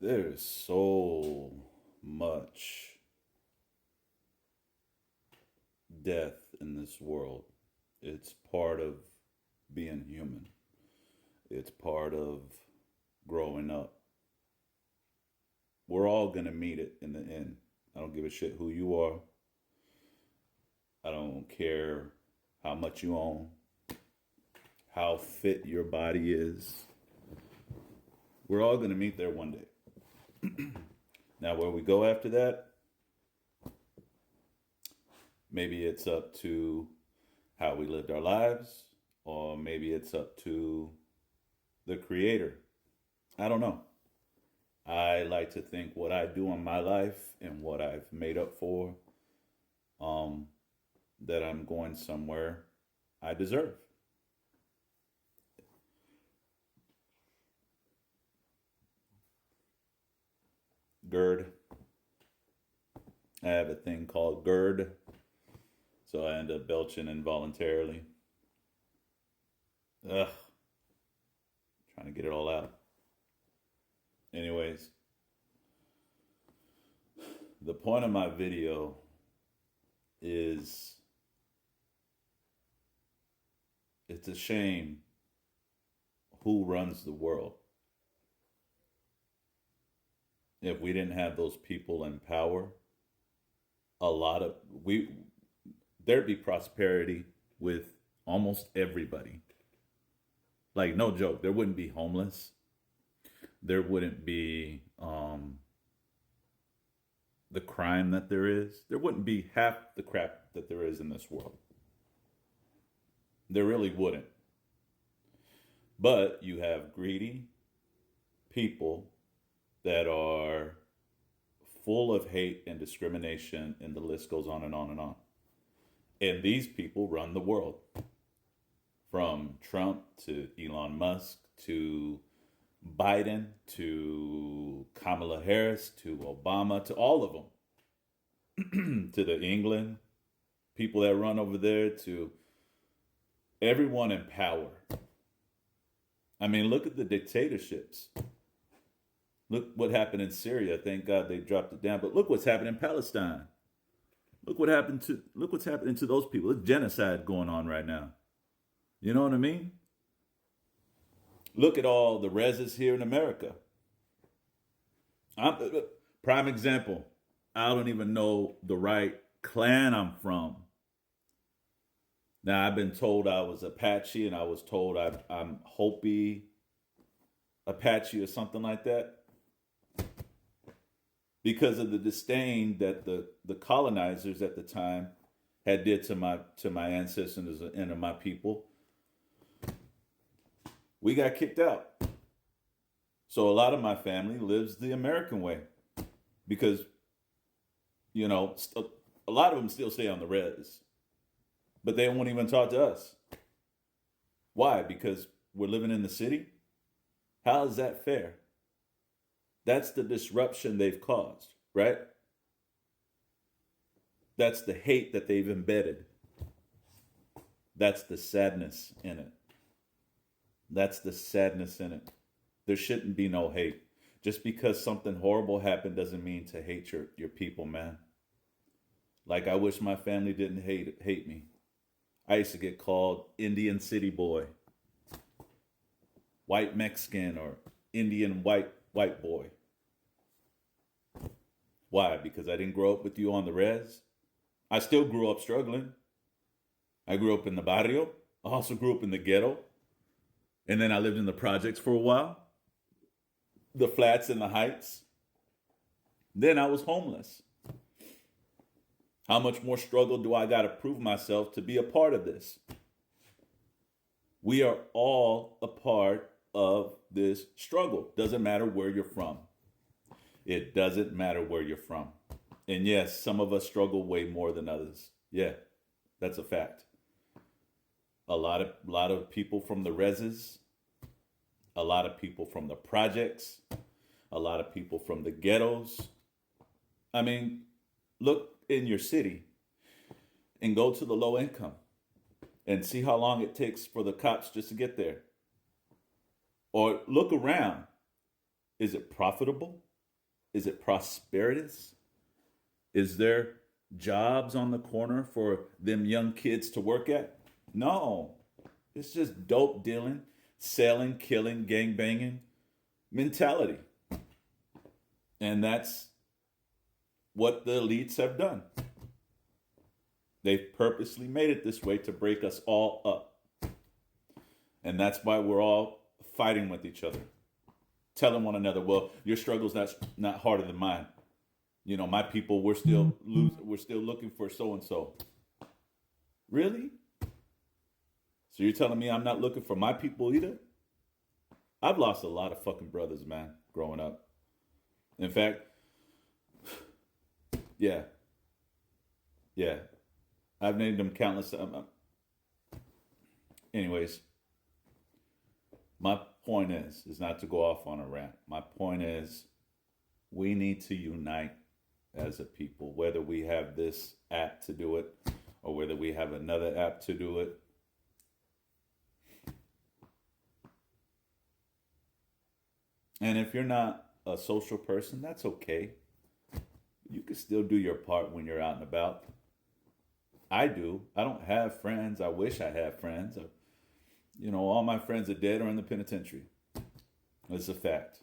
There is so much death in this world. It's part of being human, it's part of growing up. We're all going to meet it in the end. I don't give a shit who you are. I don't care how much you own, how fit your body is. We're all going to meet there one day. Now, where we go after that, maybe it's up to how we lived our lives, or maybe it's up to the creator. I don't know. I like to think what I do in my life and what I've made up for, um, that I'm going somewhere I deserve. GERD. I have a thing called GERD, so I end up belching involuntarily. Ugh, trying to get it all out. Anyways, the point of my video is it's a shame who runs the world. If we didn't have those people in power, a lot of we there'd be prosperity with almost everybody. Like no joke, there wouldn't be homeless. There wouldn't be the crime that there is. There wouldn't be half the crap that there is in this world. There really wouldn't. But you have greedy people that are full of hate and discrimination, and the list goes on and on and on. And these people run the world, from Trump to Elon Musk to Biden to Kamala Harris to Obama to all of them, to the England people that run over there, to everyone in power. I mean, look at the dictatorships. Look what happened in Syria. Thank God they dropped it down. But look what's happening in Palestine. Look what's happening to those people. There's genocide going on right now. You know what I mean? Look at all the reses here in America. Prime example. I don't even know the right clan I'm from. Now I've been told I was Apache, and I was told I'm Hopi Apache or something like that, because of the disdain that the colonizers at the time had did to my ancestors and to my people. We got kicked out. So a lot of my family lives the American way, because a lot of them still stay on the res, but they won't even talk to us. Why? Because we're living in the city. How is that fair? That's the disruption they've caused, right? That's the hate that they've embedded. That's the sadness in it. That's the sadness in it. There shouldn't be no hate. Just because something horrible happened doesn't mean to hate your people, man. Like, I wish my family didn't hate me. I used to get called Indian City Boy, white Mexican, or Indian white boy. Why? Because I didn't grow up with you on the res. I still grew up struggling. I grew up in the barrio. I also grew up in the ghetto. And then I lived in the projects for a while, the flats and the heights. Then I was homeless. How much more struggle do I got to prove myself to be a part of this? We are all a part of this struggle. Doesn't matter where you're from. It doesn't matter where you're from. And yes, some of us struggle way more than others. Yeah, that's a fact. A lot of people from the reses, a lot of people from the projects, a lot of people from the ghettos. I mean, look in your city and go to the low income and see how long it takes for the cops just to get there. Or look around. Is it profitable? Is it prosperous? Is there jobs on the corner for them young kids to work at? No. It's just dope dealing, selling, killing, gang banging mentality. And that's what the elites have done. They've purposely made it this way to break us all up. And that's why we're all fighting with each other, telling one another, well, your struggle's not harder than mine. You know, my people, we're still looking for so and so. Really? So you're telling me I'm not looking for my people either? I've lost a lot of fucking brothers, man, growing up. In fact, yeah. I've named them countless. Anyways, my point is not to go off on a rant. My point is we need to unite as a people, whether we have this app to do it or whether we have another app to do it. And if you're not a social person, that's okay. You can still do your part when you're out and about. I do. I don't have friends. I wish I had friends. All my friends are dead or in the penitentiary. It's a fact.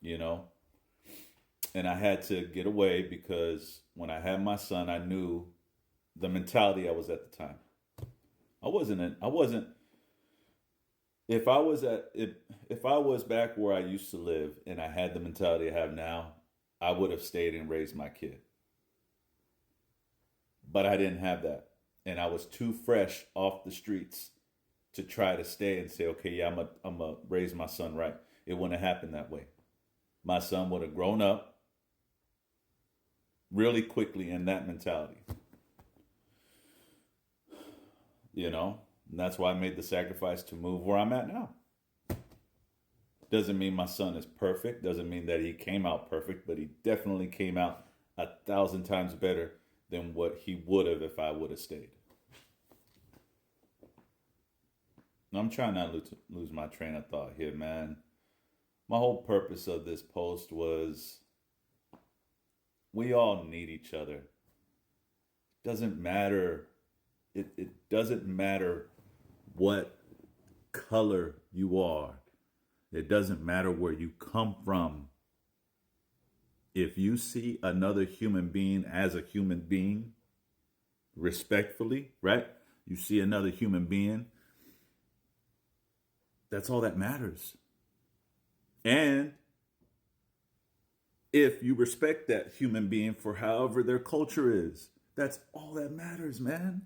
And I had to get away because when I had my son, I knew the mentality I was at the time. If I was back where I used to live and I had the mentality I have now, I would have stayed and raised my kid. But I didn't have that. And I was too fresh off the streets to try to stay and say, okay, yeah, I'm going to raise my son right. It wouldn't have happened that way. My son would have grown up really quickly in that mentality. And that's why I made the sacrifice to move where I'm at now. Doesn't mean my son is perfect. Doesn't mean that he came out perfect, but he definitely came out 1,000 times better than what he would have if I would have stayed. I'm trying not to lose my train of thought here, man. My whole purpose of this post was we all need each other. Doesn't matter. It doesn't matter what color you are. It doesn't matter where you come from. If you see another human being as a human being, respectfully, right? You see another human being, that's all that matters. And if you respect that human being for however their culture is, that's all that matters, man.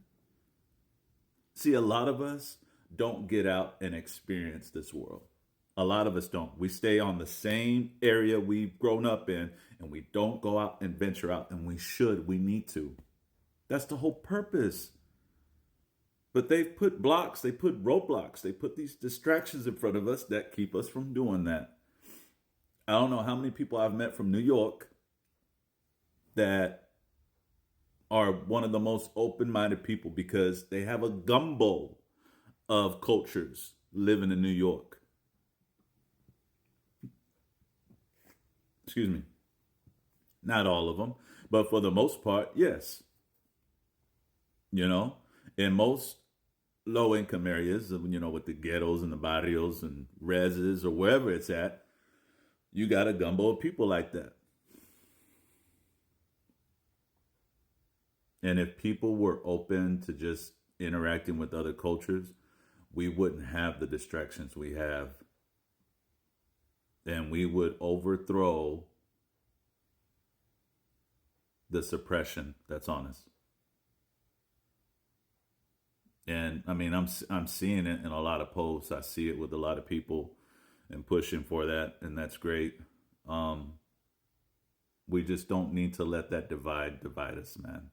See, a lot of us don't get out and experience this world. A lot of us don't. We stay on the same area we've grown up in, and we don't go out and venture out, and we should. We need to. That's the whole purpose. But they've put blocks, they put roadblocks, they put these distractions in front of us that keep us from doing that. I don't know how many people I've met from New York that are one of the most open-minded people because they have a gumbo of cultures living in New York. Excuse me. Not all of them, but for the most part, yes. In most low-income areas, with the ghettos and the barrios and reses or wherever it's at, you got a gumbo of people like that. And if people were open to just interacting with other cultures, we wouldn't have the distractions we have. And we would overthrow the suppression that's on us. And I mean, I'm seeing it in a lot of posts. I see it with a lot of people and pushing for that, and that's great. We just don't need to let that divide us, man.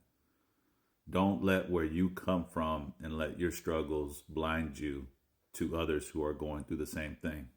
Don't let where you come from and let your struggles blind you to others who are going through the same thing.